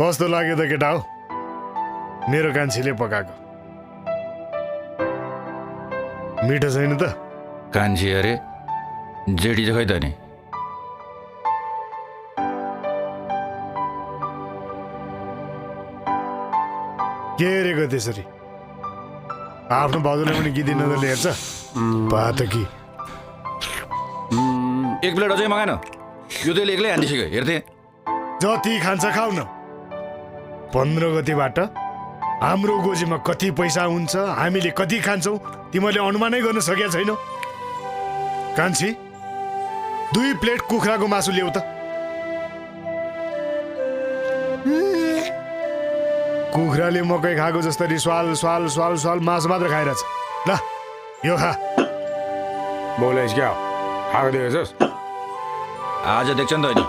कस्तो लाग्यो त केटा हो मेरो कान्छीले पकाएको मिठो छैन त कान्छी अरे जेठी चाहिँ खै त नि के हेरेको त्यसरी आफ्नो भाउजूले पनि गिदी नजरले हेर्छ पातकी एक प्लेट अझै मगाएन यो तेल एक्लै हानिसक्यो हेर्थे जति खान्छ खाऊ न 15 गतिबाट हाम्रो गोजीमा कति पैसा हुन्छ हामीले कति खान्छौँ तिमीले अनुमानै गर्न सकेका छैनौ कान्छी 2 प्लेट कुखुराको मासु ल्याऊ त कुखुराले मकै खाएको जस्तरी स्वाल स्वाल स्वाल स्वाल मासु मात्र खाइरहेछ ल यो खा बोलेस् क्या खाएको देखेछस् आज देख्छ नि त नि